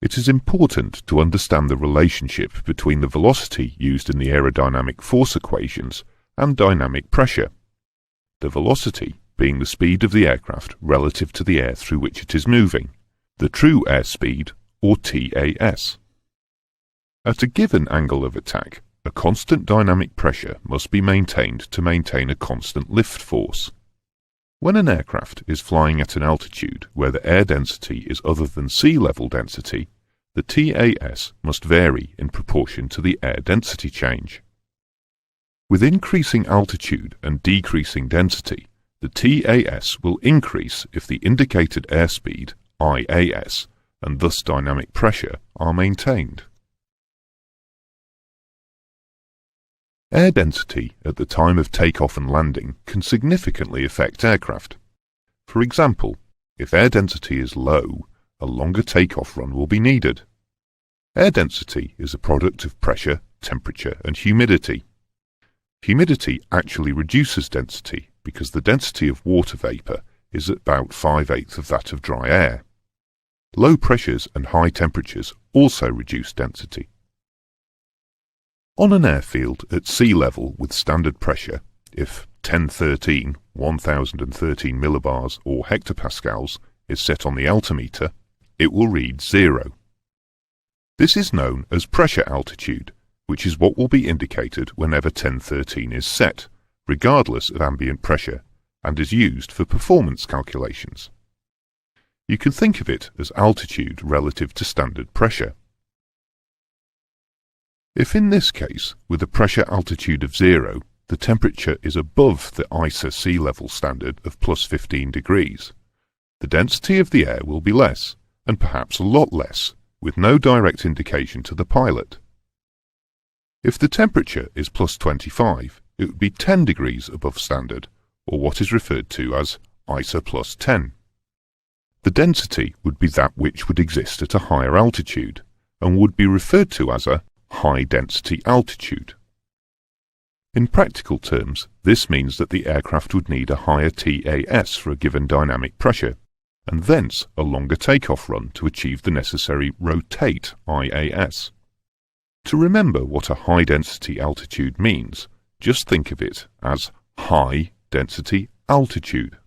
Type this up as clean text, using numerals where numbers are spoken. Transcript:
It is important to understand the relationship between the velocity used in the aerodynamic force equations and dynamic pressure. The velocity being the speed of the aircraft relative to the air through which it is moving, the true airspeed, or TAS. At a given angle of attack, a constant dynamic pressure must be maintained to maintain a constant lift force. When an aircraft is flying at an altitude where the air density is other than sea level density, the TAS must vary in proportion to the air density change. With increasing altitude and decreasing density, the TAS will increase if the indicated airspeed, IAS, and thus dynamic pressure are maintained. Air density at the time of takeoff and landing can significantly affect aircraft. For example, if air density is low, a longer takeoff run will be needed. Air density is a product of pressure, temperature, and humidity. Humidity actually reduces density because the density of water vapour is about 5/8 of that of dry air. Low pressures and high temperatures also reduce density. On an airfield at sea level with standard pressure, if 1013, 1013 millibars or hectopascals is set on the altimeter, it will read 0. This is known as pressure altitude, which is what will be indicated whenever 1013 is set, regardless of ambient pressure, and is used for performance calculations. You can think of it as altitude relative to standard pressure. If in this case, with a pressure altitude of 0, the temperature is above the EASA sea level standard of plus 15 degrees, the density of the air will be less, and perhaps a lot less, with no direct indication to the pilot. If the temperature is plus 25, it would be 10 degrees above standard, or what is referred to as EASA plus 10. The density would be that which would exist at a higher altitude, and would be referred to as a high-density altitude. In practical terms, this means that the aircraft would need a higher TAS for a given dynamic pressure, and thence a longer takeoff run to achieve the necessary rotate IAS. To remember what a high-density altitude means, just think of it as high-density altitude.